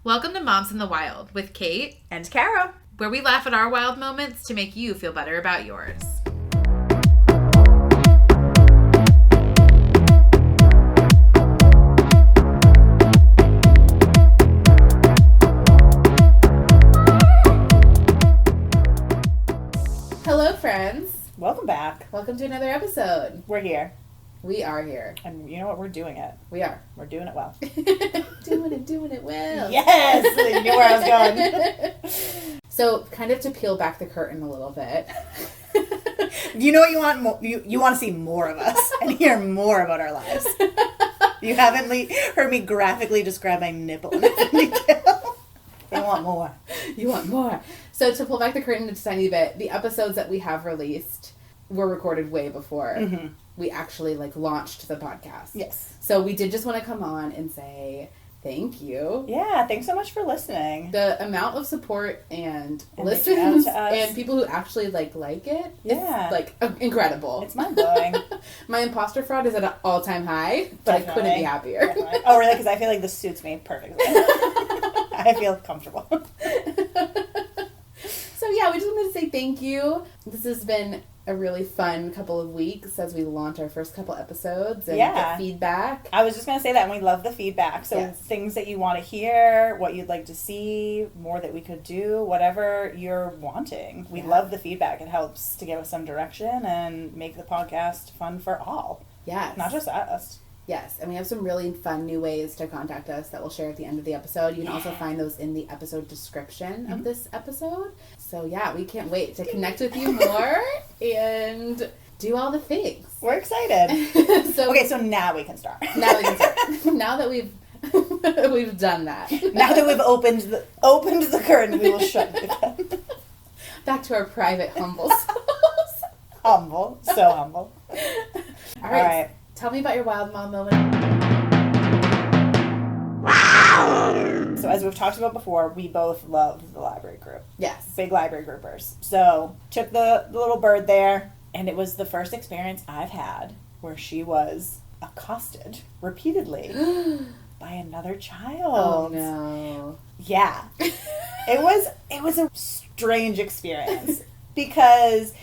Welcome to Moms in the Wild with Kate and Cara, where we laugh at our wild moments to make you feel better about yours. Hello, friends. Welcome back. Welcome to another episode. We're here. We are here. And you know what? We're doing it. We are. We're doing it well. doing it well. Yes! You knew where I was going. So, kind of to peel back the curtain a little bit. You know what you want? You want to see more of us and hear more about our lives. You haven't heard me graphically describe my nipple in detail. You want more. You want more. So, to pull back the curtain a tiny bit, the episodes that we have released were recorded way before we actually launched the podcast. Yes. So we did just want to come on and say thank you. Yeah, thanks so much for listening. The amount of support and listens and people who actually like it is incredible. It's mind-blowing. My imposter fraud is at an all-time high, but I couldn't be happier. Definitely. Oh, really? Because I feel like this suits me perfectly. I feel comfortable. So yeah, we just wanted to say thank you. This has been a really fun couple of weeks as we launch our first couple episodes and get feedback. I was just going to say that, and we love the feedback. So things that you want to hear, what you'd like to see, more that we could do, whatever you're wanting. We love the feedback. It helps to give us some direction and make the podcast fun for all. Yes. Not just us. Yes, and we have some really fun new ways to contact us that we'll share at the end of the episode. You can also find those in the episode description of this episode. So yeah, we can't wait to connect with you more and do all the things. We're excited. So now we can start. Now that we've done that. Now that we've opened the curtain, we will shut it again. Back to our private humble selves. Humble. So humble. All right. Tell me about your wild mom moment. So as we've talked about before, we both loved the library group. Yes. Big library groupers. So took the little bird there, and it was the first experience I've had where she was accosted repeatedly by another child. Oh no. Yeah. It was a strange experience because,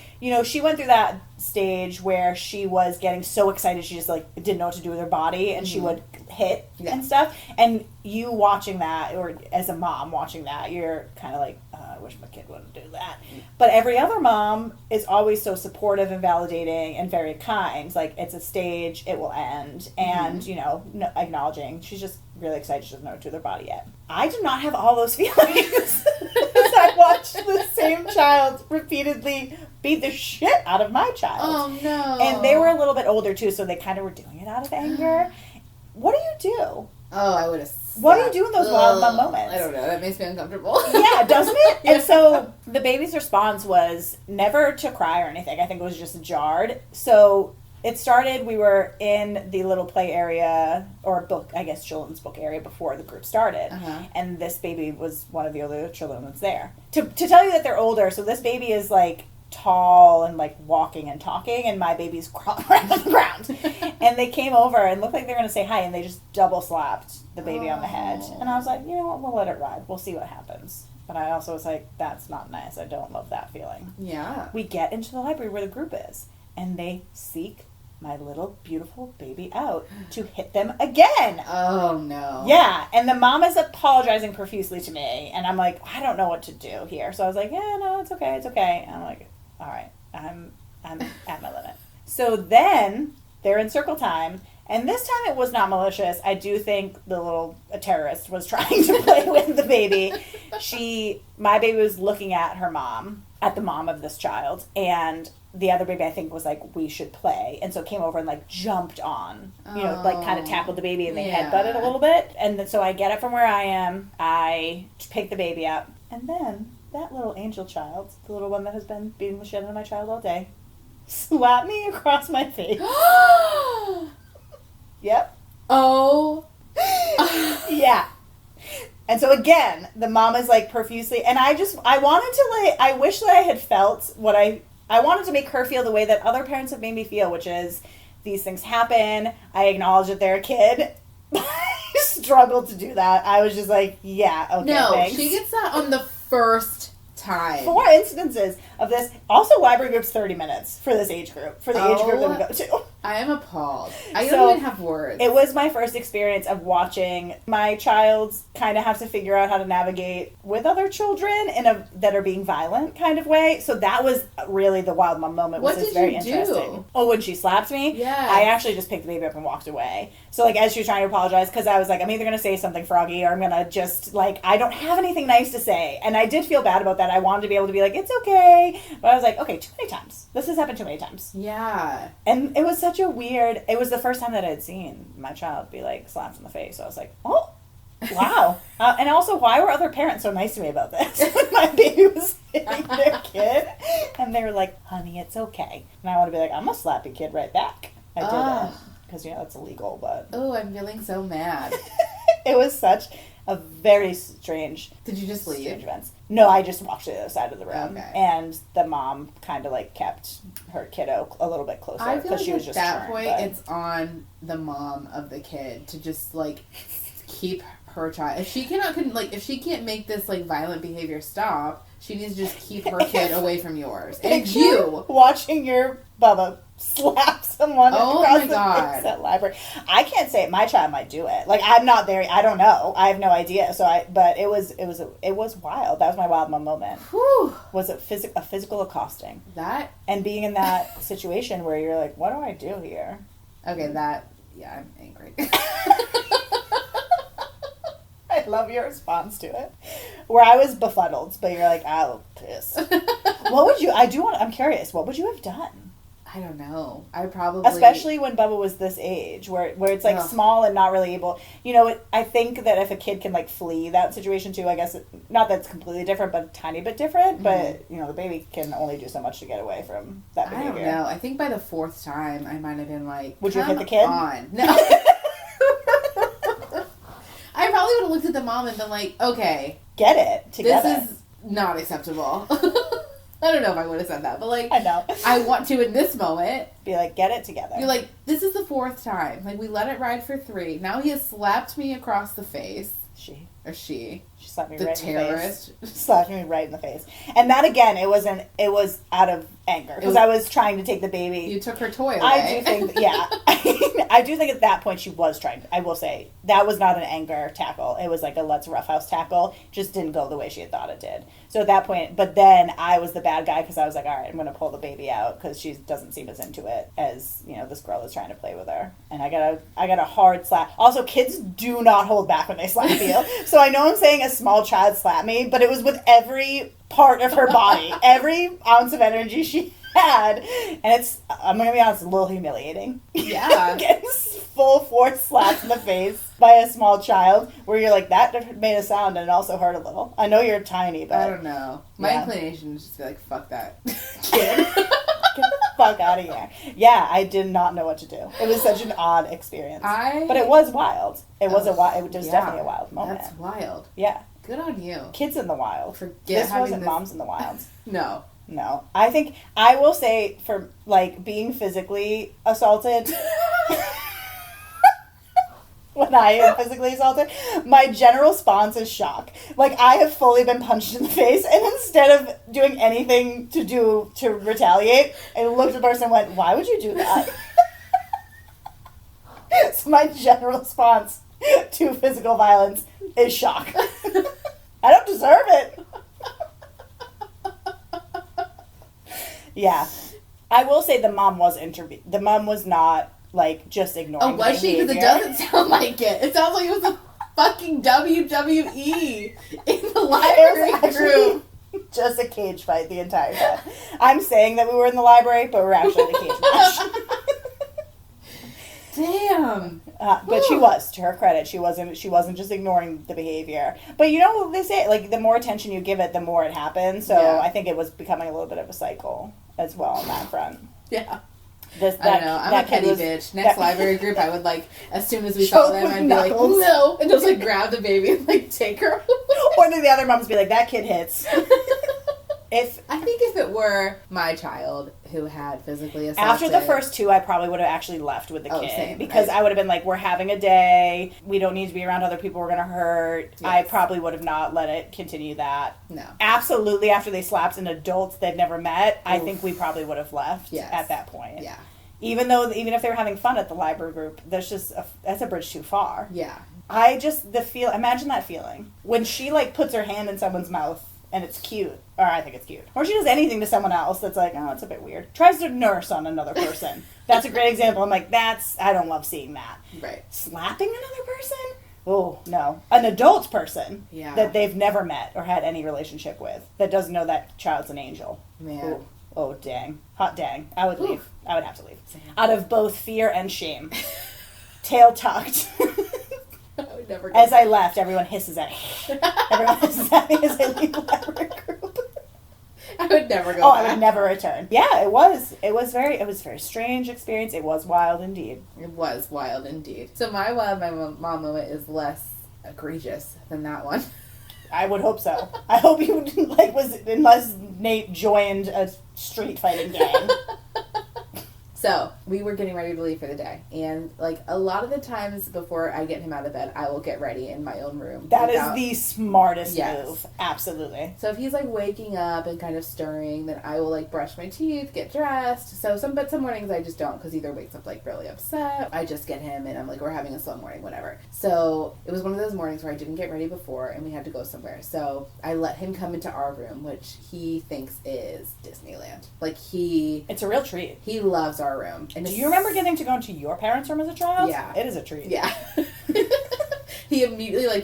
she went through that stage where she was getting so excited she just didn't know what to do with her body, and she would hit and stuff. And you watching that, or as a mom watching that, you're kind of like, I wish my kid wouldn't do that. But every other mom is always so supportive and validating and very kind. It's a stage, it will end, and acknowledging she's just really excited she doesn't know what to do with her body yet. I did not have all those feelings as I watched the same child repeatedly beat the shit out of my child. Oh no. And they were a little bit older too, so they kind of were doing it out of anger. What do you do? Oh, I would have. What do you do in those wild mom moments? I don't know. That makes me uncomfortable. Yeah, doesn't it? And so the baby's response was never to cry or anything. I think it was just jarred. So it started, we were in the little play area, or book, I guess children's book area before the group started. And this baby was one of the older children that's there. To tell you that they're older, so this baby is tall and walking and talking, and my baby's crawling around on the ground. And they came over and looked like they were going to say hi, and they just double slapped the baby on the head. And I was like, you know what, we'll let it ride. We'll see what happens. But I also was like, that's not nice. I don't love that feeling. Yeah. We get into the library where the group is, and they seek my little beautiful baby out to hit them again. Oh no. Yeah, and the mom is apologizing profusely to me, and I'm like, I don't know what to do here. So I was like, yeah, no, it's okay. And I'm like, all right, I'm at my limit. So then they're in circle time, and this time it was not malicious. I do think the little terrorist was trying to play with the baby. My baby was looking at her mom, at the mom of this child, and the other baby, I think, was like, we should play. And so came over and jumped on, kind of tackled the baby, and they headbutted a little bit. And then, so I get up from where I am, I pick the baby up, and then that little angel child, the little one that has been beating the shit out of my child all day, slapped me across my face. Yep. Oh. Yeah. And so again, the mom is profusely, and I wanted to I wish that I had felt what I wanted to make her feel the way that other parents have made me feel, which is these things happen. I acknowledge that they're a kid. struggled to do that. I was just like, yeah, okay, No, thanks. she gets that on the first time. 4 instances of this. Also, library group's 30 minutes for this age group, for the age group that we go to. I am appalled. I So, don't even have words. It was my first experience of watching my child kind of have to figure out how to navigate with other children in a that are being violent kind of way. So that was really the wild mom moment. What Was did very you do? interesting. Oh, when she slapped me, Yes. I actually just picked the baby up and walked away. So like as she was trying to apologize, because I was like, I'm either gonna say something froggy or I'm gonna just like I don't have anything nice to say, and I did feel bad about that. I wanted to be able to be like, it's okay, but I was like, okay, too many times. This has happened too many times. Yeah. And it was such a weird. It was the first time that I had seen my child be like slapped in the face. So I was like, oh, wow. And also, why were other parents so nice to me about this? My baby was hitting their kid, and they were like, honey, it's okay. And I want to be like, I'm gonna slap your kid right back. I didn't, because that's illegal. But Oh, I'm feeling so mad. it was such a very strange. Did you just leave? Strange events. No, I just walked to the other side of the room, Okay. and the mom kind of like kept her kiddo a little bit closer I feel because like she was at just that turned, point, but- it's on the mom of the kid to just like keep her child. If she if she can't make this like violent behavior stop, she needs to just keep her kid away from yours. And Picture you watching your Bubba slap someone Oh across my the God. face at library. I can't say it. My child might do it. Like I'm not there. I don't know. I have no idea. But it was wild. That was my wild mom moment. Whew. Was a physical accosting That and being in that situation where you're like, what do I do here? okay, that yeah, I'm angry. I love your response to it. Where I was befuddled, but you're like, oh, piss. What would you? I'm curious. What would you have done? I don't know. I probably Especially when Bubba was this age, where it's like Ugh. small and not really able. I think that if a kid can like flee that situation too, I guess not that it's completely different, but a tiny bit different. But the baby can only do so much to get away from that I behavior. don't know. I think by the 4th time, I might have been like, Would you have hit the "Come kid?" on." No. I probably would have looked at the mom and been like, okay, Get it together. this is not acceptable. I don't know if I would have said that, but like, I know. I want to in this moment. Be like, get it together. You're like, this is the 4th time. Like, we let it ride for 3. Now he has slapped me across the face. she She slapped me the right terrorist. in the face. Slapped me right in the face. And that again, it was out of anger because I was trying to take the baby. You took her toy away. I do think, yeah. I do think at that point she was trying. I will say that was not an anger tackle. It was like a let's roughhouse tackle. Just didn't go the way she had thought it did. So at that point, but then I was the bad guy because I was like, all right, I'm going to pull the baby out because she doesn't seem as into it as this girl is trying to play with her. And I got a hard slap. Also, kids do not hold back when they slap you. So I know I'm saying a small child slapped me, but it was with every part of her body, every ounce of energy she had, and I'm gonna be honest, a little humiliating. Yeah. Getting full force slapped in the face by a small child, where you're like, that made a sound and it also hurt a little. I know you're tiny, but I don't know. My Yeah. inclination is just to be like, fuck that kid, get the fuck out of here. Yeah, I did not know what to do. It was such an odd experience, but it was wild. It was It was definitely a wild moment. That's wild. Yeah, Good on you. kids in the wild. Forget This having wasn't this- moms in the wild. No. No, I think I will say for like being physically assaulted. When I am physically assaulted, my general response is shock. Like I have fully been punched in the face, and instead of doing anything to retaliate, I looked at the person and went, "Why would you do that?" So my general response to physical violence is shock. I don't deserve it. Yeah. I will say the mom was the mom was not, like, just ignoring Oh, was she? Because it doesn't sound like it. It sounds like it was a fucking WWE in the library group. Just a cage fight the entire time. I'm saying that we were in the library, but we're actually in a cage match. Damn. But she was, to her credit, she wasn't just ignoring the behavior. But you know what they say, like, the more attention you give it, the more it happens. So Yeah. I think it was becoming a little bit of a cycle as well on that front. Yeah. I I don't know. I'm a petty bitch. Next library group, I would like, as soon as we saw them, I'd be like, Knuckles. no. And just like grab the baby and like take her. Or the other moms be like, that kid hits. I think if it were my child who had physically assaulted... After the first 2, I probably would have actually left with the kid. Same, because right. I would have been like, we're having a day. We don't need to be around other people we're going to hurt. Yes. I probably would have not let it continue that. No. Absolutely, after they slapped an adult they'd never met, I think we probably would have left at that point. Yeah. Even if they were having fun at the library group, that's a bridge too far. Yeah. Imagine that feeling. When she, like, puts her hand in someone's mouth and it's cute. Or I think it's cute. Or she does anything to someone else that's like, oh, it's a bit weird. Tries to nurse on another person. That's a great example. I'm like, I don't love seeing that. Right. Slapping another person? Oh, no. An adult person that they've never met or had any relationship with that doesn't know that child's an angel. Man. Ooh. Oh, dang. Hot dang. I would leave. I would have to leave. Out of both fear and shame. Tail tucked. I would never go As back. I left, everyone hisses at me. Everyone hisses at me as I leave the library group. I would never go back. I would never return. Yeah, it was a very strange experience. It was wild indeed. It was wild indeed. So my wild my mom moment is less egregious than that one. I would hope so. I hope you unless Nate joined a street fighting gang. So, we were getting ready to leave for the day. And, like, a lot of the times before I get him out of bed, I will get ready in my own room. That is the smartest move. Absolutely. So, if he's, like, waking up and kind of stirring, then I will, like, brush my teeth, get dressed. So, some mornings I just don't, because either wakes up, like, really upset. I just get him, and I'm like, we're having a slow morning, whatever. So, it was one of those mornings where I didn't get ready before, and we had to go somewhere. So, I let him come into our room, which he thinks is Disneyland. Like, It's a real treat. He loves our room. And do you remember getting to go into your parents' room as a child? Yeah. It is a treat. Yeah. He immediately,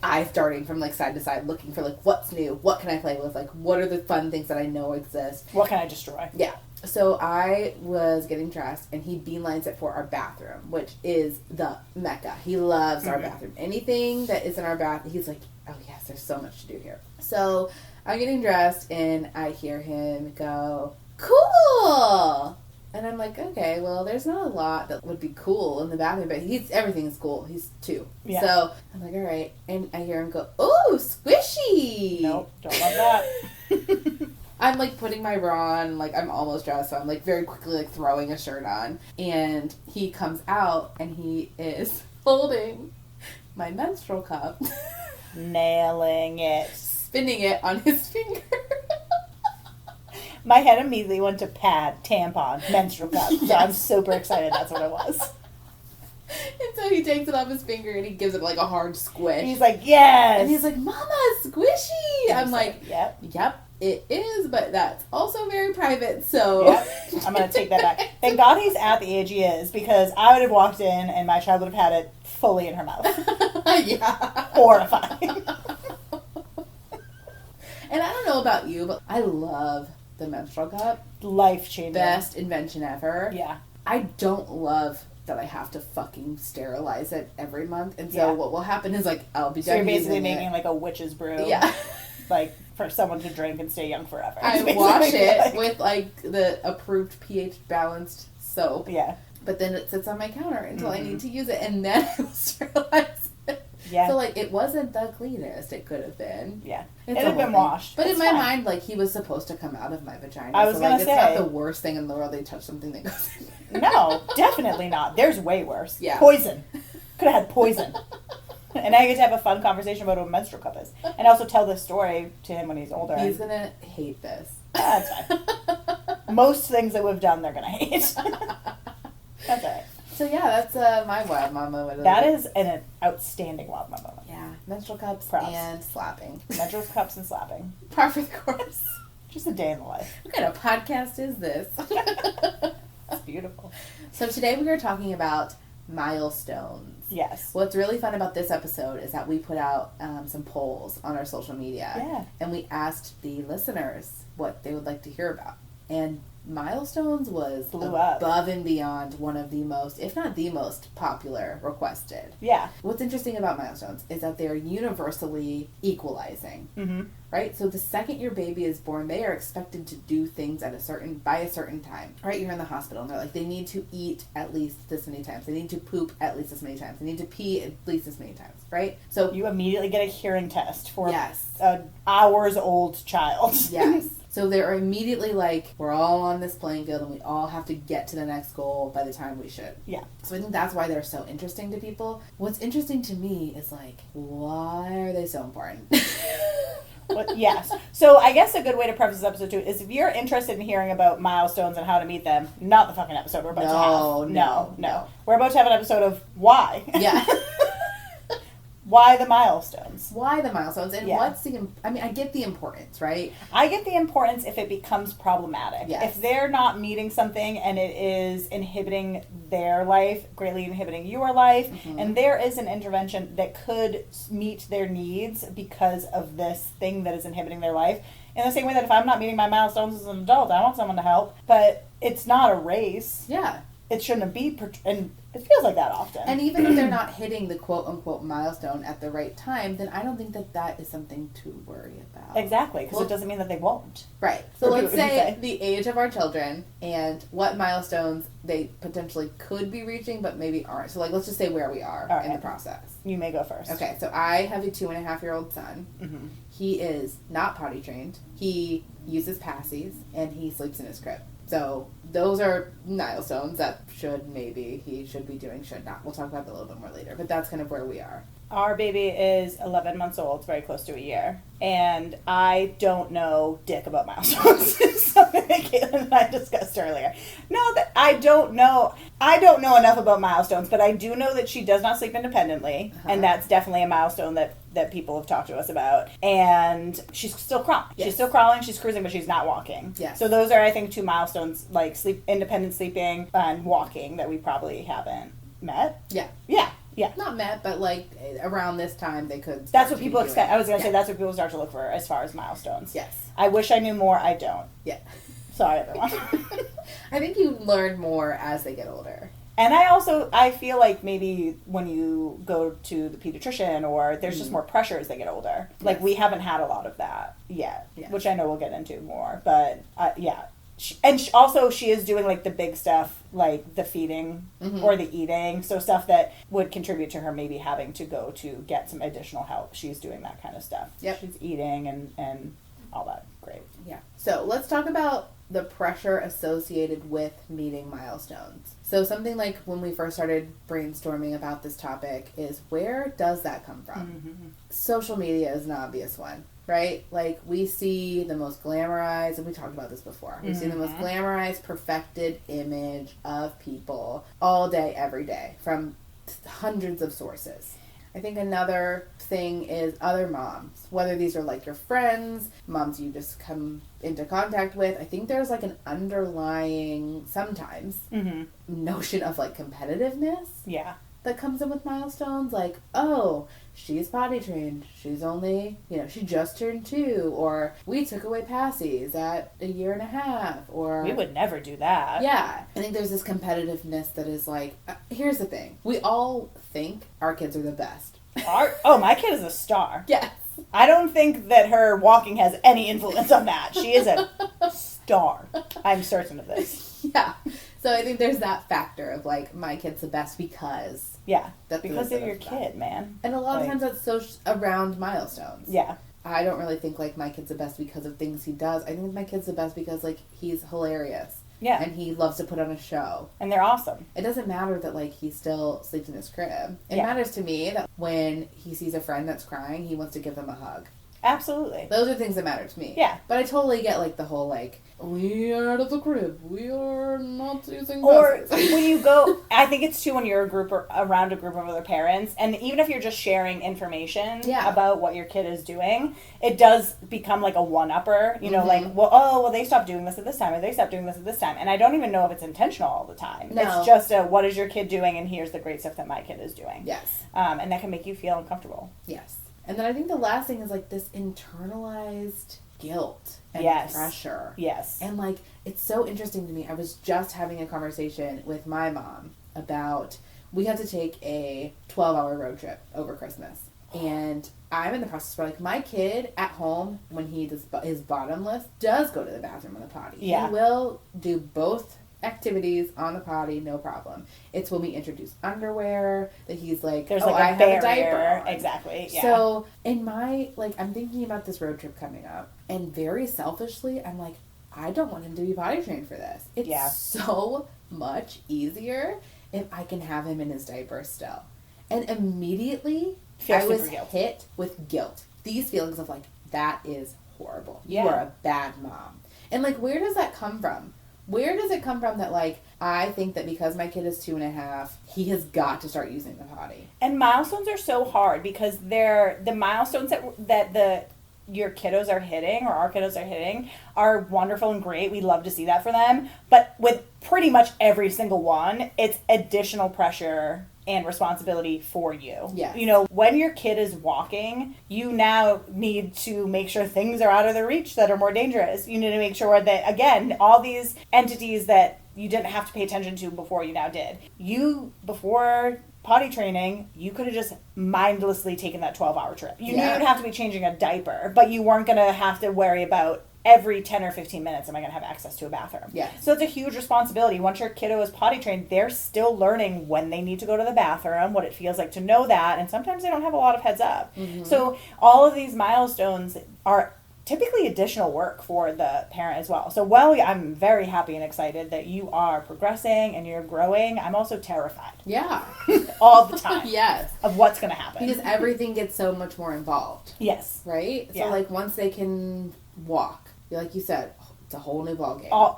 eyes darting from, like, side to side, looking for, like, what's new? What can I play with? Like, what are the fun things that I know exist? What can I destroy? Yeah. So I was getting dressed, and he beelines it for our bathroom, which is the mecca. He loves our bathroom. Anything that is in our bathroom, he's like, oh, yes, there's so much to do here. So I'm getting dressed, and I hear him go, cool! And I'm like, okay, well, there's not a lot that would be cool in the bathroom, but everything is cool. He's 2. Yeah. So I'm like, all right. And I hear him go, ooh, squishy! Nope, don't love that. I'm, like, putting my bra on, like, I'm almost dressed, so I'm, like, very quickly, like, throwing a shirt on. And he comes out, and he is holding my menstrual cup. Nailing it. Spinning it on his finger. My head immediately went to pad, tampon, menstrual cup. So yes. I'm super excited that's what it was. And so he takes it off his finger and he gives it like a hard squish. He's like, yes! And he's like, Mama, squishy! And I'm like, yep, it is, but that's also very private, so... Yep. I'm going to take that back. Thank God he's at the age he is, because I would have walked in and my child would have had it fully in her mouth. Yeah. Horrifying. And I don't know about you, but I love the menstrual cup. Life-changing. Best invention ever. Yeah. I don't love that I have to fucking sterilize it every month. And so what will happen is, like, I'll be done you're basically using making, like, a witch's brew. Yeah. Like, for someone to drink and stay young forever. I wash it with, like, the approved pH-balanced soap. Yeah. But then it sits on my counter until I need to use it, and then I will sterilize it. Yeah. So, like, it wasn't the cleanest it could have been. Yeah. It's it had been washed. But it's in my fine. mind, like, he was supposed to come out of my vagina. I was so, gonna like, say. it's not the worst thing in the world they touch something that goes in there. No, definitely not. There's way worse. Yeah. Poison. Could have had poison. And I get to have a fun conversation about what a menstrual cup is. And also tell this story to him when he's older. He's going to hate this. That's fine. Most things that we've done, they're going to hate. That's all right. So, yeah, that's my wild mom moment. That is an outstanding wild mom moment. Yeah. Menstrual cups Props. and slapping. Menstrual cups and slapping. Par for the course. Just a day in the life. What kind of podcast is this? It's beautiful. So today we are talking about milestones. Yes. What's really fun about this episode is that we put out some polls on our social media. Yeah. And we asked the listeners what they would like to hear about. And Milestones was Blew up. above and beyond one of the most, if not the most popular requested. Yeah. What's interesting about Milestones is that they're universally equalizing, right? So the second your baby is born, they are expected to do things by a certain time, right? You're in the hospital and they're like, they need to eat at least this many times. They need to poop at least this many times. They need to pee at least this many times, right? So you immediately get a hearing test for yes. an hours-old child. Yes. So they're immediately like, we're all on this playing field and we all have to get to the next goal by the time we should. Yeah. So I think that's why they're so interesting to people. What's interesting to me is like, why are they so important? But yes. So I guess a good way to preface this episode too is if you're interested in hearing about milestones and how to meet them, not the fucking episode we're about to have. No. We're about to have an episode of why. Yeah. Why the milestones? Why the milestones? And what's the... I mean, I get the importance, right? I get the importance if it becomes problematic. Yes. If they're not meeting something and it is inhibiting their life, greatly inhibiting your life, and there is an intervention that could meet their needs because of this thing that is inhibiting their life. In the same way that if I'm not meeting my milestones as an adult, I want someone to help. But it's not a race. Yeah. It shouldn't be... And it feels like that often. And even if they're not hitting the quote-unquote milestone at the right time, then I don't think that is something to worry about. Exactly, because it doesn't mean that they won't. Right. So let's say the age of our children and what milestones they potentially could be reaching but maybe aren't. So like, let's just say where we are in the process. You may go first. Okay, so I have a 2.5-year-old son. He is not potty trained. He uses passies and he sleeps in his crib. So those are milestones that he should be doing, should not. We'll talk about that a little bit more later, but that's kind of where we are. Our baby is 11 months old, very close to a year, and I don't know dick about milestones. Something that Caitlin and I discussed earlier. No, that I don't know enough about milestones, but I do know that she does not sleep independently, and that's definitely a milestone that people have talked to us about. And she's still crawling. Yes. She's still crawling, she's cruising, but she's not walking. Yes. So those are, I think, 2 milestones, like independent sleeping and walking, that we probably haven't met. Yeah. Yeah. Yeah. Not met, but like around this time they could. That's what people expect. I was going to say that's what people start to look for as far as milestones. Yes. I wish I knew more. I don't. Yeah. Sorry, everyone. I think you learn more as they get older. And I feel like maybe when you go to the pediatrician or there's just more pressure as they get older. Like we haven't had a lot of that yet, which I know we'll get into more. But yeah. She is doing like the big stuff, like the feeding or the eating. So stuff that would contribute to her maybe having to go to get some additional help. She's doing that kind of stuff. Yep. She's eating and all that. Great. Yeah. So let's talk about the pressure associated with meeting milestones. So something like when we first started brainstorming about this topic is, where does that come from? Social media is an obvious one. Right? Like, we see the most glamorized, and we talked about this before, we see the most glamorized, perfected image of people all day, every day, from hundreds of sources. I think another thing is other moms, whether these are like your friends, moms you just come into contact with. I think there's like an underlying, sometimes, notion of like competitiveness. Yeah. That comes in with milestones, like, oh, she's potty trained, she's only, she just turned 2, or we took away passies at 1.5 years, or... We would never do that. Yeah. I think there's this competitiveness that is like, here's the thing. We all think our kids are the best. My kid is a star. Yes. I don't think that her walking has any influence on that. She is a star. I'm certain of this. Yeah. So I think there's that factor of like, my kid's the best because... Yeah, because they're your kid, man. And a lot of times that's so around milestones. Yeah. I don't really think like my kid's the best because of things he does. I think my kid's the best because like he's hilarious. Yeah. And he loves to put on a show. And they're awesome. It doesn't matter that like he still sleeps in his crib. It matters to me that when he sees a friend that's crying, he wants to give them a hug. Absolutely. Those are things that matter to me. Yeah. But I totally get like the whole like, we are out of the crib. We are not using Or buses. when you go, I think it's too when you're around a group of other parents, and even if you're just sharing information about what your kid is doing, it does become like a one-upper. Like, well, they stopped doing this at this time, or they stopped doing this at this time. And I don't even know if it's intentional all the time. No. It's just what is your kid doing, and here's the great stuff that my kid is doing. Yes. And that can make you feel uncomfortable. Yes. And then I think the last thing is like this internalized guilt and yes. pressure. Yes. And like, it's so interesting to me. I was just having a conversation with my mom about, we had to take a 12-hour road trip over Christmas. And I'm in the process where, like, my kid at home, when he does his bottomless, does go to the bathroom on the potty. Yeah. He will do both activities on the potty, no problem. It's when we introduce underwear that he's like, there's I like a have barrier. a diaper on. Exactly. Yeah. So in my, like, I'm thinking about this road trip coming up, and very selfishly, I'm like, I don't want him to be potty trained for this. It's so much easier if I can have him in his diaper still. And immediately, I was hit with guilt. These feelings of like, that is horrible. You are a bad mom. And like, where does that come from? Where does it come from that, like, I think that because my kid is 2.5, he has got to start using the potty? And milestones are so hard because they're the milestones that your kiddos are hitting, or our kiddos are hitting, are wonderful and great. We love to see that for them. But with pretty much every single one, it's additional pressure and responsibility for you. Yeah. You know, when your kid is walking, you now need to make sure things are out of their reach that are more dangerous. You need to make sure that, again, all these entities that you didn't have to pay attention to before, you now did. You, before potty training, you could have just mindlessly taken that 12-hour trip. You knew you'd have to be changing a diaper, but you weren't going to have to worry about every 10 or 15 minutes am I going to have access to a bathroom. Yes. So it's a huge responsibility. Once your kiddo is potty trained, they're still learning when they need to go to the bathroom, what it feels like to know that, and sometimes they don't have a lot of heads up. Mm-hmm. So all of these milestones are typically additional work for the parent as well. So while I'm very happy and excited that you are progressing and you're growing, I'm also terrified. Yeah. All the time. Yes. Of what's going to happen. Because everything gets so much more involved. Yes. Right? Yeah. So, like, once they can walk, like you said, it's a whole new ballgame. All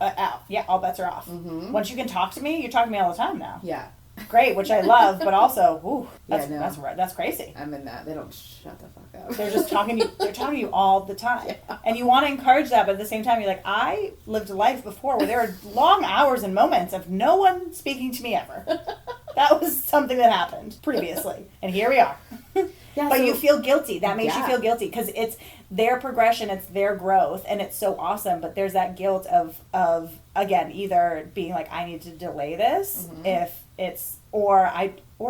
bets are off. Mm-hmm. Once you can talk to me, you're talking to me all the time now. Yeah. Great, which I love, but also, ooh, that's crazy. I'm in that. They don't shut the fuck up. They're just talking to you. They're talking to you all the time, yeah. And you want to encourage that, but at the same time, you're like, I lived a life before where there were long hours and moments of no one speaking to me ever. That was something that happened previously, and here we are. Yeah, but you feel guilty. That makes you feel guilty because it's their progression, it's their growth, and it's so awesome. But there's that guilt of again, either being like, I need to delay this if it's, or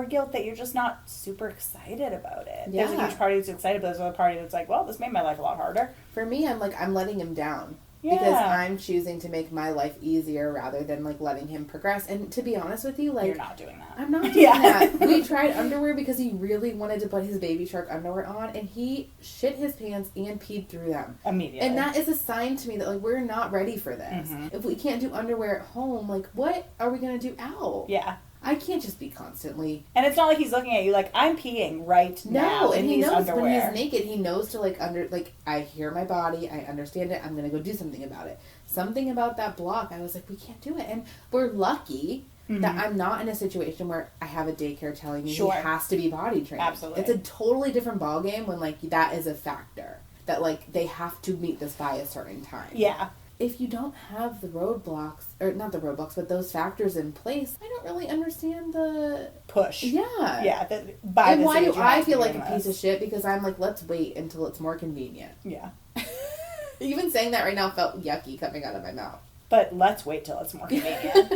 guilt that you're just not super excited about it. Yeah. There's a huge party that's excited, but there's another party that's like, well, this made my life a lot harder. For me, I'm like, I'm letting him down. Yeah. Because I'm choosing to make my life easier rather than, like, letting him progress. And to be honest with you, like... You're not doing that. I'm not doing that. We tried underwear because he really wanted to put his Baby Shark underwear on, and he shit his pants and peed through them. Immediately. And that is a sign to me that, like, we're not ready for this. Mm-hmm. If we can't do underwear at home, like, what are we going to do out? Yeah. I can't just be constantly... And it's not like he's looking at you like, I'm peeing right now in these underwear. No, and he knows when he's naked, he knows to, like, I hear my body, I understand it, I'm going to go do something about it. Something about that block, I was like, we can't do it. And we're lucky that I'm not in a situation where I have a daycare telling me he has to be potty trained. Absolutely. It's a totally different ballgame when, like, that is a factor. That, like, they have to meet this by a certain time. Yeah. If you don't have the roadblocks, or not the roadblocks, but those factors in place, I don't really understand the... push. Yeah. Yeah. And why do I feel like a piece of shit? Because I'm like, let's wait until it's more convenient. Yeah. Even saying that right now felt yucky coming out of my mouth. But let's wait till it's more convenient.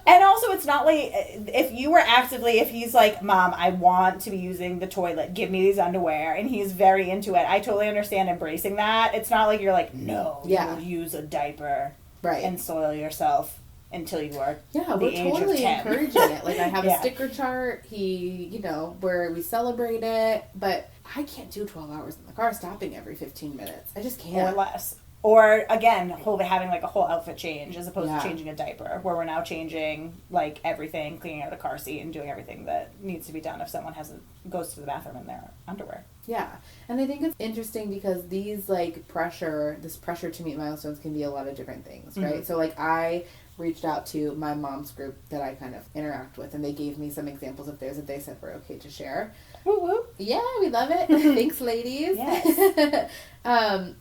And also, it's not like, if he's like, Mom, I want to be using the toilet, give me these underwear, and he's very into it, I totally understand embracing that. It's not like you're like, no, you will use a diaper and soil yourself until you are the we're age totally of 10. encouraging it. Like, I have a sticker chart, where we celebrate it, but I can't do 12 hours in the car stopping every 15 minutes. I just can't. Or less. Or, again, having, like, a whole outfit change as opposed to changing a diaper, where we're now changing, like, everything, cleaning out a car seat and doing everything that needs to be done if someone goes to the bathroom in their underwear. Yeah. And I think it's interesting because these, like, this pressure to meet milestones can be a lot of different things, right? Mm-hmm. So, like, I reached out to my mom's group that I kind of interact with, and they gave me some examples of theirs that they said were okay to share. Woo woo. Yeah, we love it. Thanks, ladies. Yes.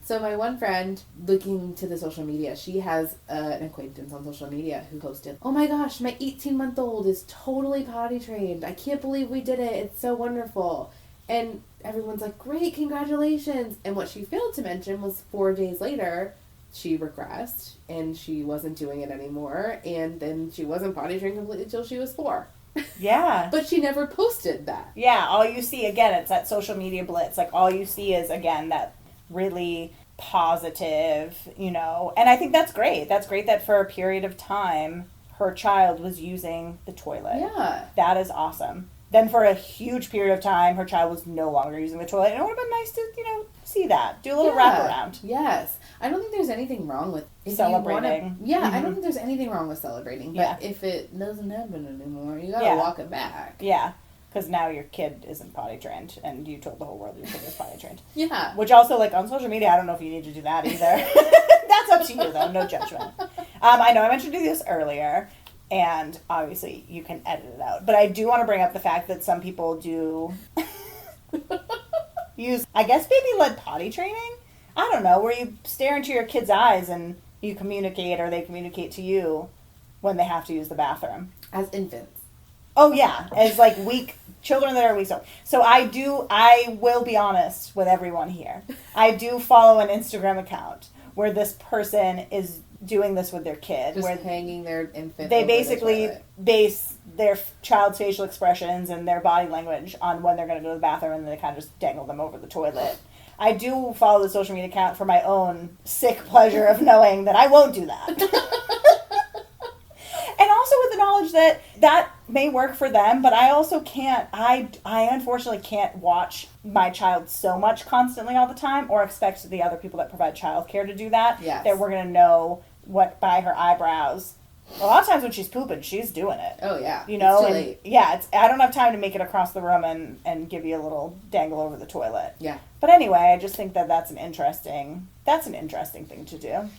So my one friend, looking to the social media, she has an acquaintance on social media who posted, oh my gosh, my 18-month-old is totally potty trained. I can't believe we did it. It's so wonderful. And everyone's like, great, congratulations. And what she failed to mention was 4 days later, she regressed and she wasn't doing it anymore. And then she wasn't potty trained completely until she was 4. Yeah. But she never posted that. Yeah, all you see, again, it's that social media blitz. Like, all you see is, again, that really positive, you know. And I think that's great. That's great that for a period of time, her child was using the toilet. Yeah. That is awesome. Then for a huge period of time, her child was no longer using the toilet. And it would have been nice to, you know, see that. Do a little wraparound. Yes. I don't think there's anything wrong with celebrating. I don't think there's anything wrong with celebrating. But if it doesn't happen anymore, you gotta walk it back. Yeah. Because now your kid isn't potty trained, and you told the whole world your kid was potty trained. Yeah. Which also, like, on social media, I don't know if you need to do that either. That's up to you, though. No judgment. I know I mentioned to do this earlier. And obviously, you can edit it out. But I do want to bring up the fact that some people do use, I guess, baby-led potty training. I don't know, where you stare into your kid's eyes and you communicate, or they communicate to you when they have to use the bathroom. As infants. Oh, yeah. As, like, children that are weak. So I will be honest with everyone here. I do follow an Instagram account where this person is doing this with their kid. Just where hanging their infant. They basically base their child's facial expressions and their body language on when they're going to go to the bathroom, and then they kind of just dangle them over the toilet. I do follow the social media account for my own sick pleasure of knowing that I won't do that. And also with the knowledge that that may work for them, but I also can't, I unfortunately can't watch my child so much constantly all the time, or expect the other people that provide childcare to do that. Yes. That we're going to know what by her eyebrows. A lot of times when she's pooping, she's doing it. Oh, yeah. You know? It's too late. Yeah, I don't have time to make it across the room and give you a little dangle over the toilet. Yeah. But anyway, I just think that's an interesting thing to do.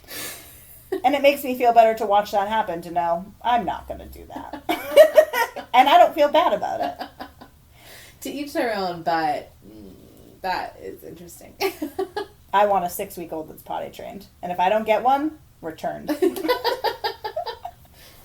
And it makes me feel better to watch that happen, to know I'm not going to do that. And I don't feel bad about it. To each their own, but that is interesting. I want a 6-week-old that's potty trained. And if I don't get one, returned.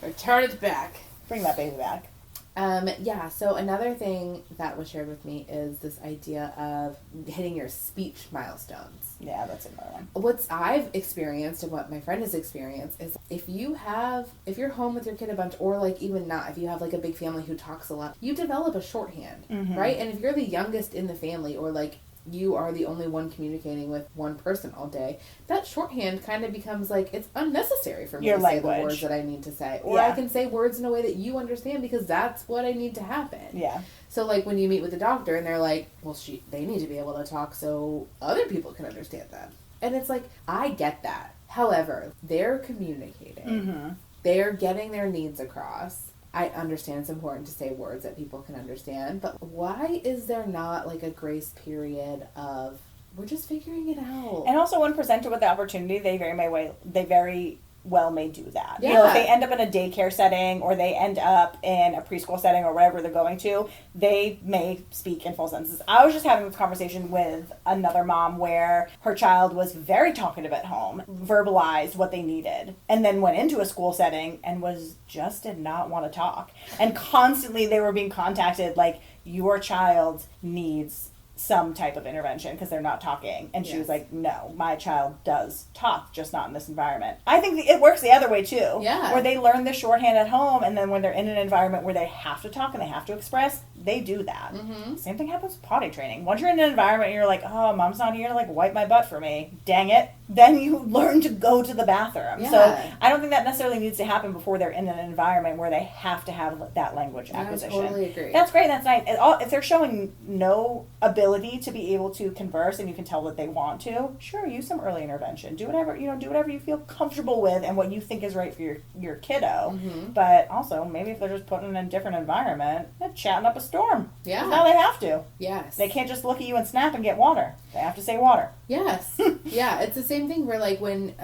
Return it back. Bring that baby back. Yeah, so another thing that was shared with me is this idea of hitting your speech milestones. Yeah, that's another one. What I've experienced and what my friend has experienced is if you're home with your kid a bunch, or like even not, if you have like a big family who talks a lot, you develop a shorthand, right? And if you're the youngest in the family, or like you are the only one communicating with one person all day, that shorthand kind of becomes like, it's unnecessary for me to say the words that I need to say. Or I can say words in a way that you understand because that's what I need to happen. Yeah. So like when you meet with the doctor and they're like, well, they need to be able to talk so other people can understand them. And it's like, I get that. However, they're communicating. Mm-hmm. They're getting their needs across. I understand it's important to say words that people can understand, but why is there not like a grace period of, we're just figuring it out? And also when presented with the opportunity, they very well may do that. Yeah. You know, if they end up in a daycare setting, or they end up in a preschool setting, or wherever they're going to, they may speak in full sentences. I was just having this conversation with another mom where her child was very talkative at home, verbalized what they needed, and then went into a school setting and did not want to talk. And constantly they were being contacted like, your child needs some type of intervention because they're not talking. And she was like, no, my child does talk, just not in this environment. I think it works the other way too. Yeah. Where they learn the shorthand at home, and then when they're in an environment where they have to talk and they have to express, they do that. Mm-hmm. Same thing happens with potty training. Once you're in an environment and you're like, oh, mom's not here to like wipe my butt for me, dang it, then you learn to go to the bathroom. Yeah. So I don't think that necessarily needs to happen before they're in an environment where they have to have that language acquisition. I totally agree. That's great. That's nice. If they're showing no ability to be able to converse, and you can tell that they want to, sure, use some early intervention. Do whatever you feel comfortable with and what you think is right for your kiddo. Mm-hmm. But also, maybe if they're just put in a different environment, they're chatting up a storm. Yeah. Now they have to. Yes. They can't just look at you and snap and get water. They have to say water. Yes. Yeah, it's the same thing where like when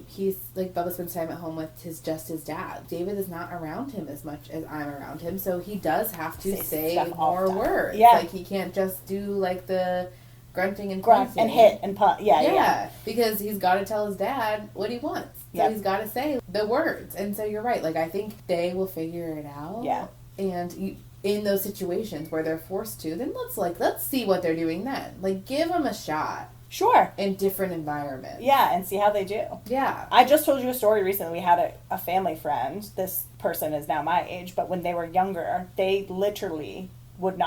he's like, Bubba spends time at home with his dad. David is not around him as much as I'm around him, so he does have to say more words. Yeah. Like he can't just do like the grunting and grunt and hit and punt. Yeah. Because he's got to tell his dad what he wants. So he's got to say the words. And so you're right. Like I think they will figure it out. Yeah. And in those situations where they're forced to, then let's see what they're doing then. Like, give them a shot. Sure. In different environments. Yeah, and see how they do. Yeah. I just told you a story recently. We had a family friend. This person is now my age, but when they were younger, they literally did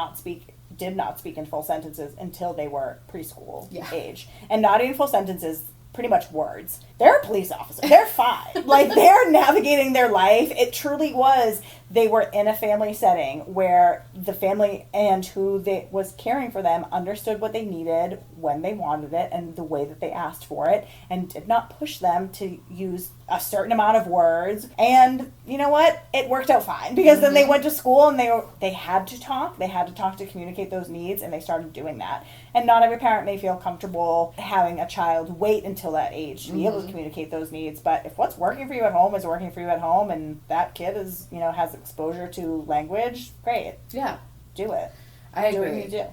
not speak in full sentences until they were preschool age. And not even full sentences, pretty much words. They're a police officer. They're fine. Like, they're navigating their life. It truly was. They were in a family setting where the family and who was caring for them understood what they needed when they wanted it and the way that they asked for it, and did not push them to use a certain amount of words. And you know what? It worked out fine, because then they went to school and they had to talk. They had to talk to communicate those needs, and they started doing that. And not every parent may feel comfortable having a child wait until that age to be able to communicate those needs. But if what's working for you at home is working for you at home, and that kid is, has exposure to language, great. Yeah. Do it. I agree. Do what you do.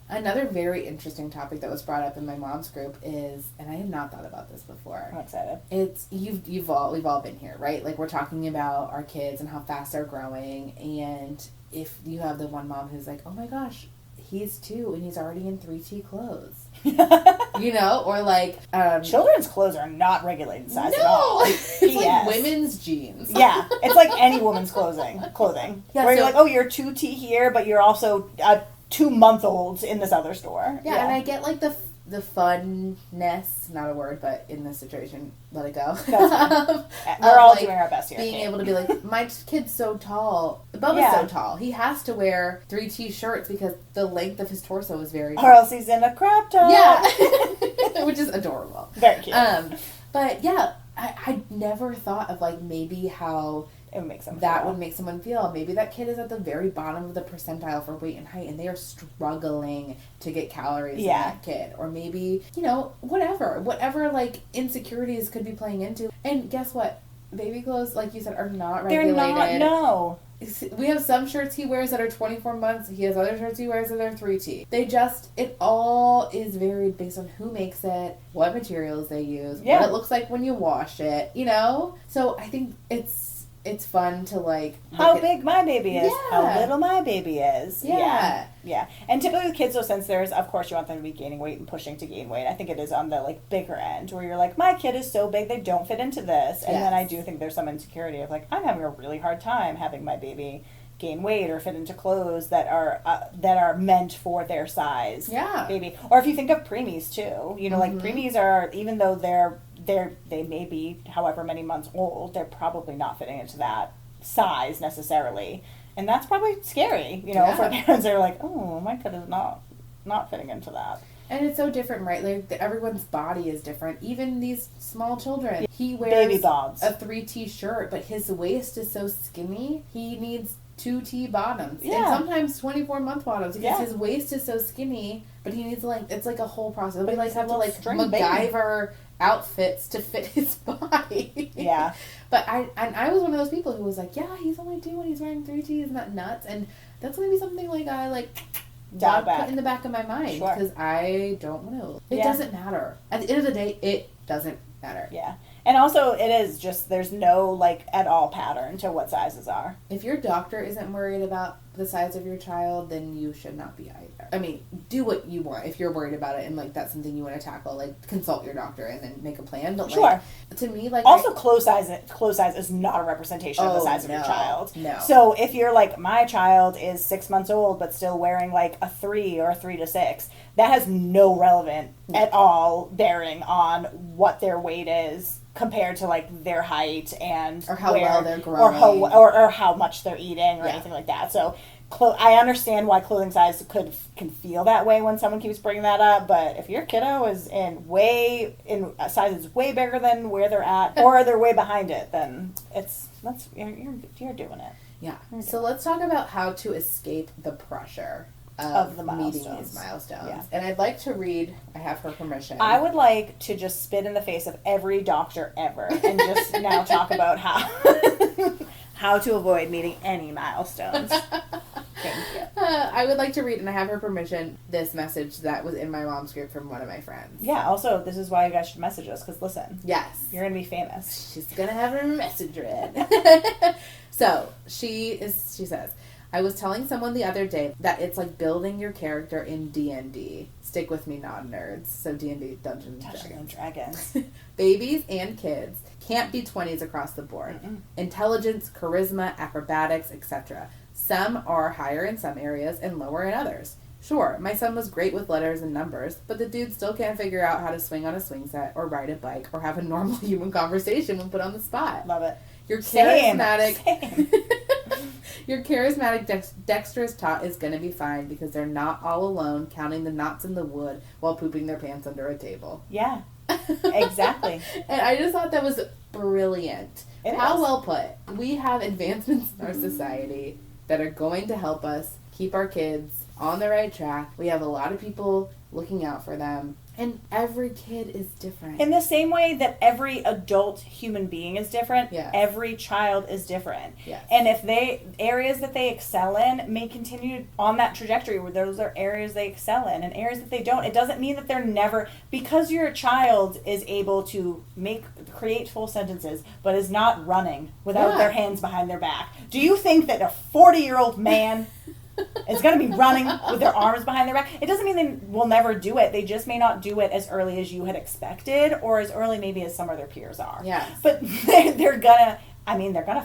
Another very interesting topic that was brought up in my mom's group is, and I had not thought about this before. I'm excited. It's we've all been here, right? Like, we're talking about our kids and how fast they're growing, and if you have the one mom who's like, oh my gosh, he's 2 and he's already in 3T clothes. Or like children's clothes are not regulated size at all. It's like women's jeans. Yeah, it's like any woman's clothing. Yeah, where you're like, oh, you're 2T here, but you're also 2-month-olds in this other store. Yeah, and I get like the funness, not a word, but in this situation, let it go. We're all doing our best here. Being able to be like, my kid's so tall. Bubba's so tall. He has to wear 3T shirts because the length of his torso is very tall. Or else he's in a crop top. Yeah. Which is adorable. Very cute. But yeah, I never thought of like maybe how it would make would make someone feel. Maybe that kid is at the very bottom of the percentile for weight and height, and they are struggling to get calories in that kid. Or maybe, whatever like insecurities could be playing into. And guess what? Baby clothes, like you said, are not regulated. They're not, no. We have some shirts he wears that are 24 months. He has other shirts he wears that are 3T. It all is varied based on who makes it, what materials they use, what it looks like when you wash it, So I think it's fun to like how big my baby is, how little my baby is. Yeah. And typically with kids, though, since of course you want them to be gaining weight and pushing to gain weight, I think it is on the like bigger end where you're like, my kid is so big they don't fit into this. And then I do think there's some insecurity of like, I'm having a really hard time having my baby gain weight or fit into clothes that are meant for their size baby. Or if you think of preemies too, like preemies are, even though they may be however many months old, they're probably not fitting into that size necessarily. And that's probably scary, for parents that are like, oh, my kid is not fitting into that. And it's so different, right? Like, everyone's body is different. Even these small children. He wears baby bobs. A 3T shirt, but his waist is so skinny, he needs 2T bottoms. And sometimes 24-month bottoms, because his waist is so skinny, but he needs it's like a whole process. We have to MacGyver outfits to fit his body. Yeah. But I was one of those people who was like, yeah, he's only 2 and he's wearing 3T, isn't that nuts? And that's maybe something like I put in the back of my mind, because I don't know. It doesn't matter. At the end of the day, it doesn't matter. Yeah. And also, it is just, there's no, at all pattern to what sizes are. If your doctor isn't worried about the size of your child, then you should not be either. I mean, do what you want if you're worried about it and, that's something you want to tackle. Consult your doctor and then make a plan. But, to me, also, clothes size is not a representation of the size of your child. No. So, if you're my child is 6 months old but still wearing, a 3 or a 3 to 6, that has no relevant at all bearing on what their weight is compared to their height and or how well they're growing or how much they're eating or anything like that. So I understand why clothing size can feel that way when someone keeps bringing that up, but if your kiddo is in a size is way bigger than where they're at or they're way behind it, then you're doing it. Yeah. So let's talk about how to escape the pressure of the meeting these milestones. Yeah. And I'd like to read, I have her permission. I would like to just spit in the face of every doctor ever and just now talk about how to avoid meeting any milestones. Thank you. I would like to read, and I have her permission, this message that was in my mom's group from one of my friends. Yeah, also, this is why you guys should message us, because listen. Yes. You're going to be famous. She's going to have her message read. So, she says, I was telling someone the other day that it's like building your character in D&D. Stick with me, non-nerds. So D&D, Dungeons and Dragons. Babies and kids can't be 20s across the board. Intelligence, charisma, acrobatics, etc. Some are higher in some areas and lower in others. Sure, my son was great with letters and numbers, but the dude still can't figure out how to swing on a swing set or ride a bike or have a normal human conversation when put on the spot. Love it. Your charismatic, your charismatic, dexterous tot is going to be fine because they're not all alone counting the knots in the wood while pooping their pants under a table. Yeah, exactly. And I just thought that was brilliant. How is. well put. We have advancements in our society that are going to help us keep our kids on the right track. We have a lot of people looking out for them. And every kid is different. In the same way that every adult human being is different, Yes. every child is different. Yes. And if areas that they excel in may continue on that trajectory where those are areas they excel in, and areas that they don't, it doesn't mean that they're never, because your child is able to create full sentences, but is not running without their hands behind their back. Do you think that a 40-year-old man is going to be running with their arms behind their back? It doesn't mean they will never do it. They just may not do it as early as you had expected, or as early maybe as some of their peers are. Yes. But they're gonna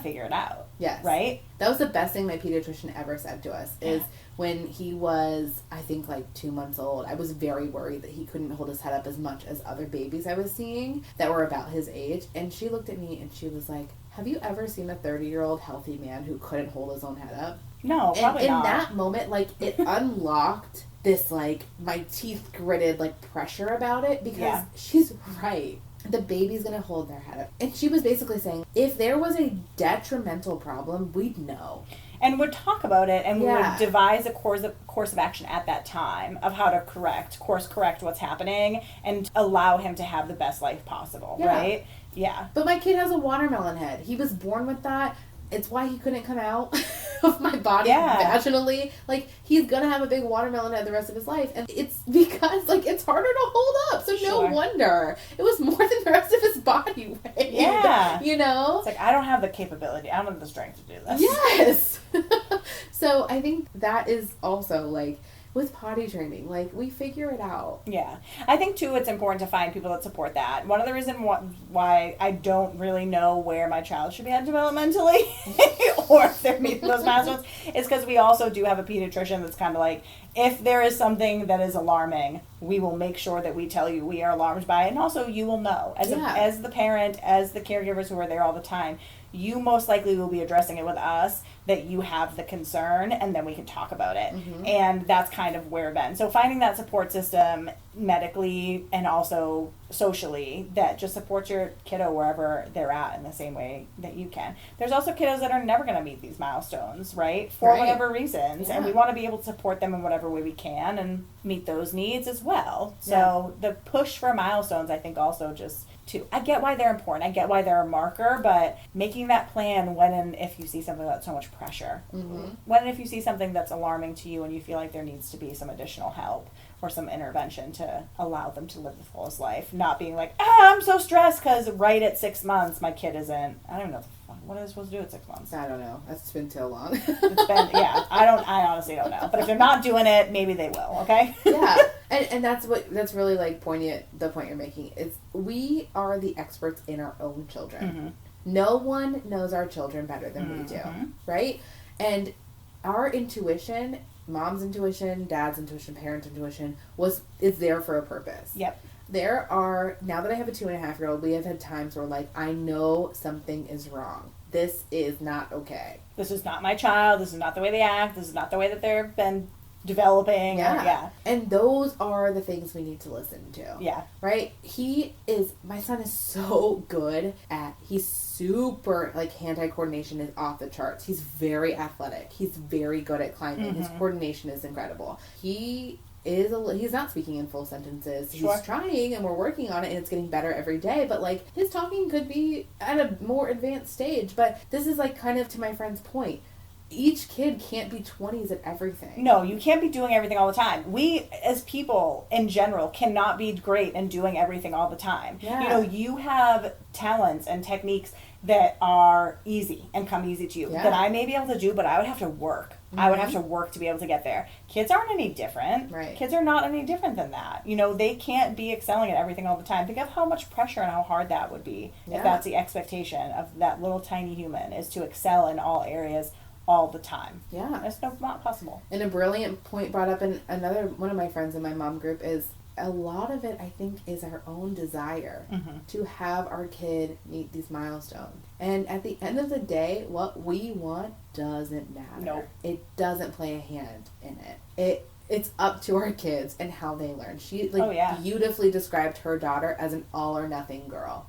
figure it out. Yes. Right? That was the best thing my pediatrician ever said to us, is when he was, I think, like 2 months old, I was very worried that he couldn't hold his head up as much as other babies I was seeing that were about his age. And she looked at me and she was like, have you ever seen a 30-year-old healthy man who couldn't hold his own head up? No, probably not. In that moment, like, it unlocked this, like, my teeth gritted, like, pressure about it, because she's right. The baby's gonna hold their head up. And she was basically saying, if there was a detrimental problem, we'd know. And would talk about it, and we would devise a course of action at that time of how to course correct what's happening, and allow him to have the best life possible, right? Yeah. But my kid has a watermelon head. He was born with that. It's why he couldn't come out of my body vaginally. Like, he's gonna have a big watermelon head the rest of his life. And it's because, like, it's harder to hold up. So no wonder. It was more than the rest of his body weighed. Yeah. You know? It's like, I don't have the capability. I don't have the strength to do this. Yes. So I think that is also, like, with potty training, like, we figure it out. Yeah. I think, too, it's important to find people that support that. One of the reasons why I don't really know where my child should be at developmentally or if they're meeting those milestones is because we also do have a pediatrician that's kind of like, if there is something that is alarming, we will make sure that we tell you we are alarmed by it. And also, you will know. As the parent, as the caregivers who are there all the time, you most likely will be addressing it with us, that you have the concern, and then we can talk about it. Mm-hmm. And that's kind of where Ben. So finding that support system medically and also socially that just supports your kiddo wherever they're at in the same way that you can. There's also kiddos that are never going to meet these milestones, right? For whatever reasons. Yeah. And we want to be able to support them in whatever way we can and meet those needs as well. So the push for milestones, I think, also just I get why they're important. I get why they're a marker, but making that plan when and if you see something that's so much pressure. Mm-hmm. When and if you see something that's alarming to you and you feel like there needs to be some additional help or some intervention to allow them to live the fullest life. Not being like, I'm so stressed because right at 6 months my kid isn't, I don't know what are they supposed to do at 6 months? I don't know. It's been too long. I honestly don't know. But if they're not doing it, maybe they will, okay? Yeah. And that's really, like, poignant, the point you're making, is we are the experts in our own children. Mm-hmm. No one knows our children better than we do, right? And our intuition, mom's intuition, dad's intuition, parents' intuition, is there for a purpose. Yep. Now that I have a 2.5-year-old, we have had times where, like, I know something is wrong. This is not okay. This is not my child. This is not the way they act. This is not the way that they've been developing. And those are the things we need to listen to. Yeah. Right? My son is so good he's super, like, hand-eye coordination is off the charts. He's very athletic. He's very good at climbing. Mm-hmm. His coordination is incredible. He's not speaking in full sentences. Sure. He's trying, and we're working on it, and it's getting better every day. But, like, his talking could be at a more advanced stage. But this is, like, kind of to my friend's point. each kid can't be 20s at everything. No, you can't be doing everything all the time. We, as people in general, cannot be great in doing everything all the time. Yeah. You know, you have talents and techniques that are easy and come easy to you that I may be able to do, but I would have to work. I would have to work to be able to get there. Kids aren't any different. Right. Kids are not any different than that. You know, they can't be excelling at everything all the time. Think of how much pressure and how hard that would be if that's the expectation of that little tiny human, is to excel in all areas all the time. Yeah. That's not possible. And a brilliant point brought up in another one of my friends in my mom group is a lot of it, I think, is our own desire to have our kid meet these milestones. And at the end of the day, what we want doesn't matter. Nope. It doesn't play a hand in it. It's up to our kids and how they learn. She beautifully described her daughter as an all or nothing girl.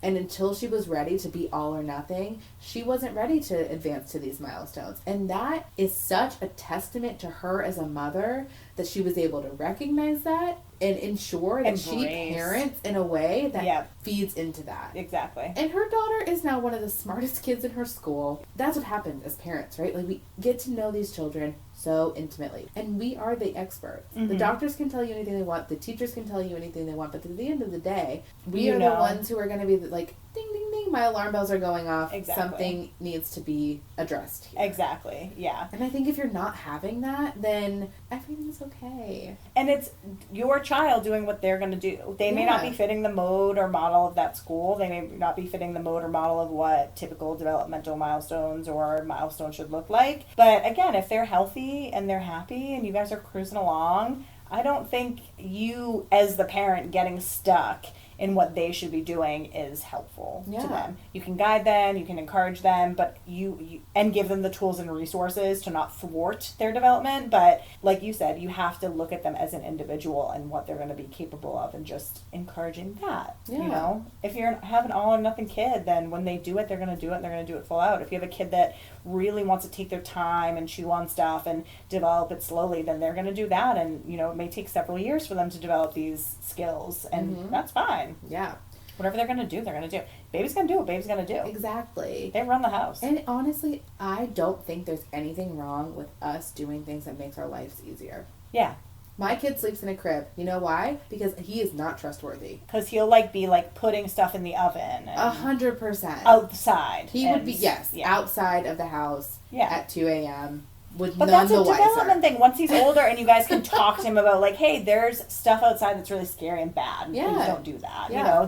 And until she was ready to be all or nothing, she wasn't ready to advance to these milestones. And that is such a testament to her as a mother, that she was able to recognize that and ensure that she parents in a way that feeds into that. Exactly. And her daughter is now one of the smartest kids in her school. That's what happens as parents, right? Like, we get to know these children so intimately. And we are the experts. The doctors can tell you anything they want. The teachers can tell you anything they want. But at the end of the day, we are the ones who are going to be like, ding, ding, ding, my alarm bells are going off. Exactly. Something needs to be addressed here. Exactly, yeah. And I think if you're not having that, then everything's okay. And it's your child doing what they're going to do. They may not be fitting the mode or model of that school. They may not be fitting the mode or model of what typical developmental milestones or milestones should look like. But again, if they're healthy and they're happy and you guys are cruising along, I don't think you, as the parent, getting stuck in what they should be doing is helpful to them. You can guide them, you can encourage them, but you and give them the tools and resources to not thwart their development. But like you said, you have to look at them as an individual and what they're going to be capable of, and just encouraging that. You know, if you're have an all or nothing kid, then when they do it, they're going to do it, and they're going to do it full out. If you have a kid that really wants to take their time and chew on stuff and develop it slowly, then they're going to do that. And, you know, it may take several years for them to develop these skills, and that's fine. Yeah. Whatever they're going to do, they're going to do. Baby's going to do what baby's going to do. Exactly. They run the house. And honestly, I don't think there's anything wrong with us doing things that makes our lives easier. Yeah. My kid sleeps in a crib. You know why? Because he is not trustworthy. Because he'll be putting stuff in the oven. 100%. Outside. He would be, outside of the house at 2 a.m. with none the wiser. But that's a development thing. Once he's older and you guys can talk to him about, hey, there's stuff outside that's really scary and bad. Yeah. Please don't do that. Yeah. You know,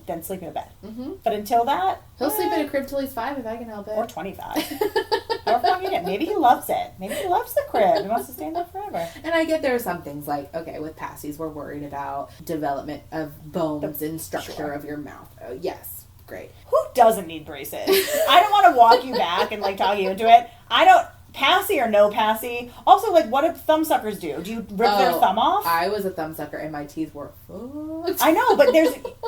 then sleep in a bed. But until that, he'll sleep in a crib till he's 5 if I can help it. Or 25. Maybe he loves it. Maybe he loves the crib. He wants to stay in there forever. And I get there are some things with passies, we're worried about development of bones and structure of your mouth. Yes. Great. Who doesn't need braces? I don't want to walk you back and talk you into it. I don't. Passy or no passy. Also, what do thumb suckers do? Do you rip their thumb off? I was a thumb sucker and my teeth were fucked. I know, but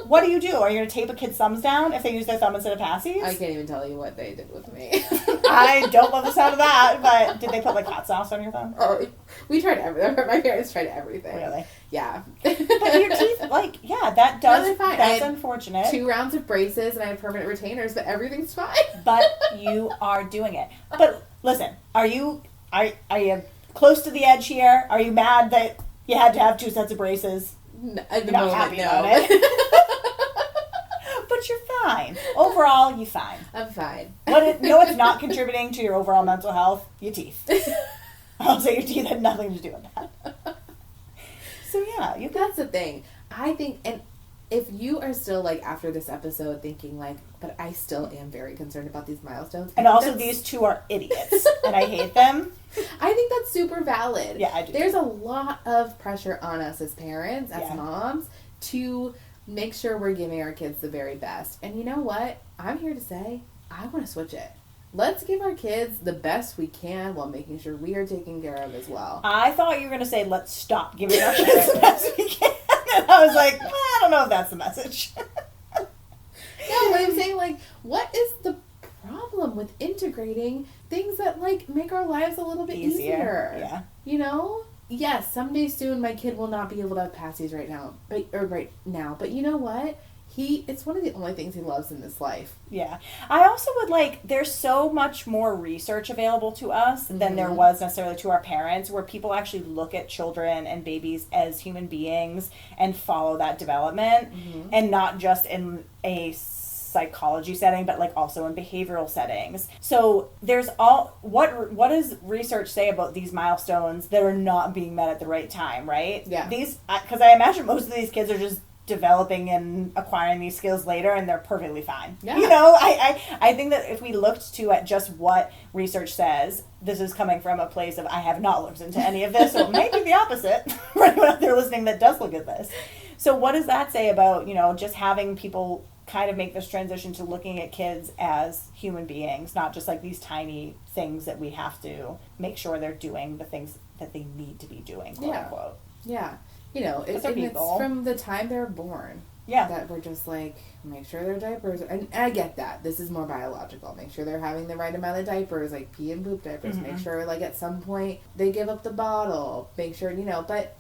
what do you do? Are you going to tape a kid's thumbs down if they use their thumb instead of passies? I can't even tell you what they did with me. I don't love the sound of that, but did they put hot sauce on your thumb? Oh, we tried everything. My parents tried everything. Really? Yeah. But your teeth, that does, no, that's unfortunate. 2 rounds of braces and I have permanent retainers, but everything's fine. But you are doing it. But listen, are you close to the edge here? Are you mad that you had to have 2 sets of braces? No, you're not happy about it. But you're fine. Overall, you're fine. I'm fine. It's not contributing to your overall mental health? Your teeth. I'll say your teeth had nothing to do with that. So yeah, that's the thing. I think, and if you are still after this episode thinking but I still am very concerned about these milestones. And also these 2 are idiots and I hate them. I think that's super valid. Yeah, I do. There's a lot of pressure on us as parents, as moms, to make sure we're giving our kids the very best. And you know what? I'm here to say, I want to switch it. Let's give our kids the best we can while making sure we are taken care of as well. I thought you were going to say, let's stop giving our kids the best we can. And I was like, I don't know if that's the message. No, but I'm saying, what is the problem with integrating things that, make our lives a little bit easier? Yeah. You know? Yes, someday soon my kid will not be able to have passies right now. But you know what? it's one of the only things he loves in this life. Yeah. I also would there's so much more research available to us than there was necessarily to our parents, where people actually look at children and babies as human beings and follow that development, and not just in a psychology setting, but also in behavioral settings. So there's what does research say about these milestones that are not being met at the right time, right? Yeah. Because I imagine most of these kids are just developing and acquiring these skills later, and they're perfectly fine. Yeah. I think that if we looked at just what research says, this is coming from a place of I have not looked into any of this, so it might be the opposite for anyone out there listening that does look at this. So what does that say about, just having people kind of make this transition to looking at kids as human beings, not just these tiny things that we have to make sure they're doing the things that they need to be doing, quote unquote. Yeah. It's from the time they're born. Yeah. That we're just make sure their diapers, and I get that. This is more biological. Make sure they're having the right amount of diapers, pee and poop diapers. Make sure, at some point, they give up the bottle. Make sure, but,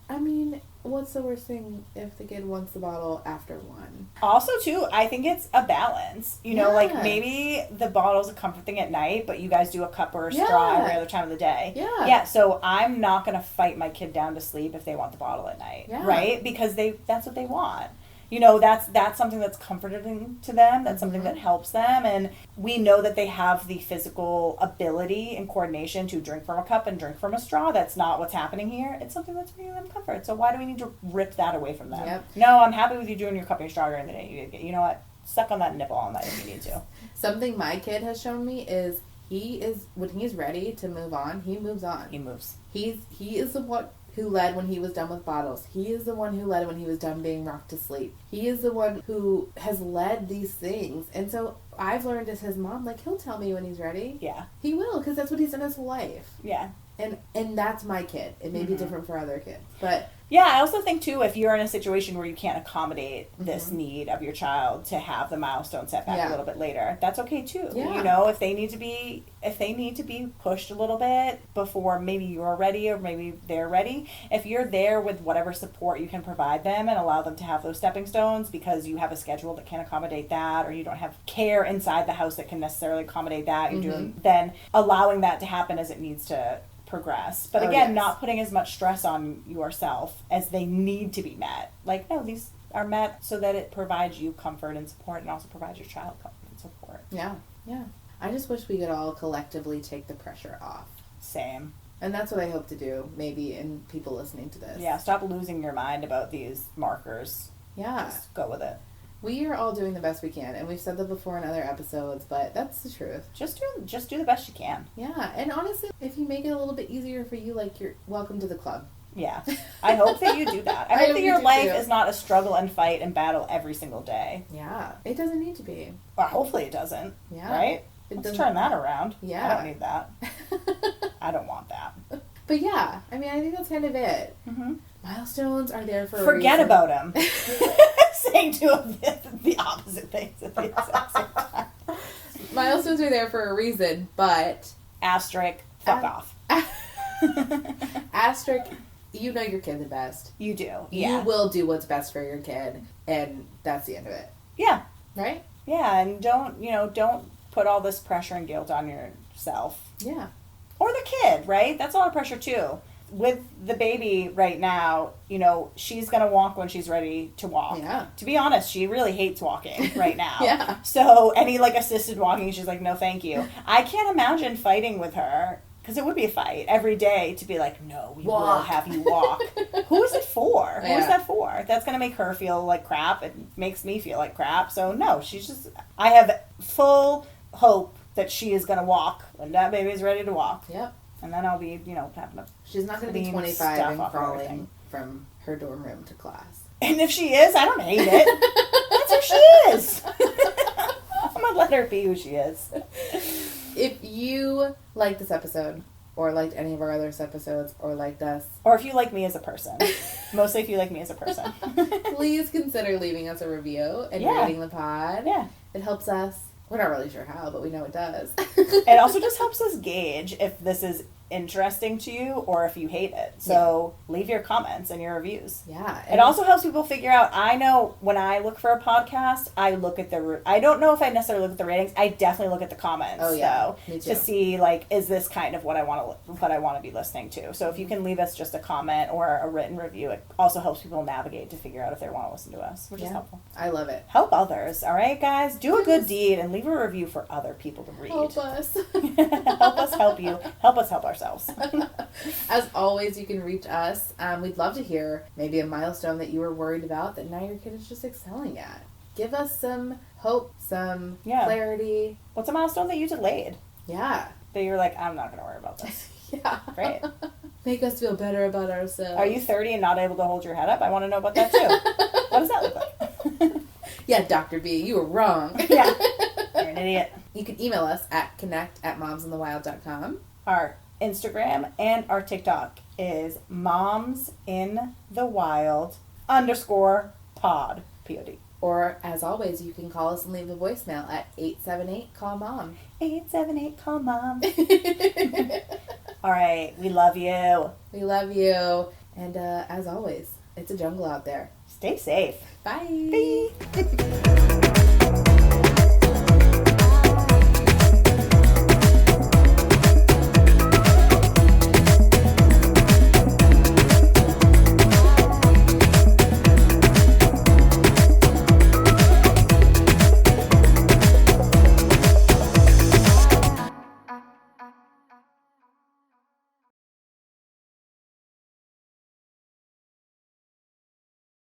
what's the worst thing if the kid wants the bottle after one? Also, too, I think it's a balance. Maybe the bottle's a comfort thing at night, but you guys do a cup or a straw every other time of the day. Yeah. Yeah, so I'm not going to fight my kid down to sleep if they want the bottle at night, right? Because that's what they want. That's something that's comforting to them. That's something that helps them. And we know that they have the physical ability and coordination to drink from a cup and drink from a straw. That's not what's happening here. It's something that's bringing them comfort. So why do we need to rip that away from them? Yep. No, I'm happy with you doing your cup and your straw during the day. You know what? Suck on that nipple all night if you need to. Something my kid has shown me is when he's ready to move on, he moves on. He moves. He is the one who led when he was done with bottles. He is the one who led when he was done being rocked to sleep. He is the one who has led these things. And so I've learned as his mom, he'll tell me when he's ready. Yeah. He will, because that's what he's done his whole life. Yeah. And that's my kid. It may be different for other kids. But yeah, I also think, too, if you're in a situation where you can't accommodate this need of your child to have the milestone set back a little bit later, that's okay, too. Yeah. If they need to be pushed a little bit before maybe you're ready or maybe they're ready, if you're there with whatever support you can provide them and allow them to have those stepping stones because you have a schedule that can accommodate that, or you don't have care inside the house that can necessarily accommodate that, then allowing that to happen as it needs to progress. But again, not putting as much stress on yourself as they need to be met. No, these are met so that it provides you comfort and support, and also provides your child comfort and support. Yeah. I just wish we could all collectively take the pressure off. Same. And that's what I hope to do, maybe, in people listening to this. Yeah, stop losing your mind about these markers. Yeah. Just go with it. We are all doing the best we can, and we've said that before in other episodes, but that's the truth. Just do the best you can. Yeah, and honestly, if you make it a little bit easier for you, you're welcome to the club. Yeah. I hope that you do that. I hope that your life is not a struggle and fight and battle every single day. Yeah. It doesn't need to be. Well, hopefully it doesn't. Yeah. Right? Let's turn that around. Yeah. I don't need that. I don't want that. But yeah, I think that's kind of it. Mm-hmm. Milestones are there for a Forget reason. about them. Saying two of the opposite things at the exact same time. Milestones are there for a reason, but... Asterisk, fuck off. Asterisk, you know your kid the best. You do, yeah. You will do what's best for your kid, and that's the end of it. Yeah. Right? Yeah, and don't put all this pressure and guilt on yourself. Yeah. Or the kid, right? That's a lot of pressure, too. With the baby right now, she's going to walk when she's ready to walk. Yeah. To be honest, she really hates walking right now. Yeah. So any assisted walking, she's like, no, thank you. I can't imagine fighting with her, because it would be a fight every day to be like, no, we will have you walk. Who is it for? Yeah. Who is that for? That's going to make her feel like crap. It makes me feel like crap. So no, I have full hope that she is going to walk when that baby is ready to walk. Yep. And then I'll be, having a She's not going to be 25 and crawling from her dorm room to class. And if she is, I don't hate it. That's who she is. I'm going to let her be who she is. If you like this episode, or liked any of our other episodes, or liked us, or if you like me as a person, mostly if you like me as a person, please consider leaving us a review and rating the pod. Yeah. It helps us. We're not really sure how, but we know it does. It also just helps us gauge if this is interesting to you or if you hate it. So leave your comments and your reviews. Yeah. It also helps people figure out. I know when I look for a podcast, I look at I don't know if I necessarily look at the ratings. I definitely look at the comments. Oh yeah, though, me too. to see like, is this kind of what I want to be listening to? So if you can leave us just a comment or a written review, it also helps people navigate to figure out if they want to listen to us, which is helpful. I love it. Help others, all right, guys. Do a good deed and leave a review for other people to read. Help us. Help us help you. Help us help ourselves. As always, you can reach us. We'd love to hear maybe a milestone that you were worried about that now your kid is just excelling at. Give us some hope, some clarity. What's a milestone that you delayed? Yeah. That you're like, I'm not going to worry about this. Yeah. Great. Make us feel better about ourselves. Are you 30 and not able to hold your head up? I want to know about that too. What does that look like? Yeah, Dr. B, you were wrong. Yeah. You're an idiot. You can email us at connect@momsinthewild.com. Our Instagram and our TikTok is momsinthewild_pod. Pod. Or, as always, you can call us and leave a voicemail at 878-CALL-MOM. 878-CALL-MOM. All right. We love you. We love you. And as always, it's a jungle out there. Stay safe. Bye. Bye.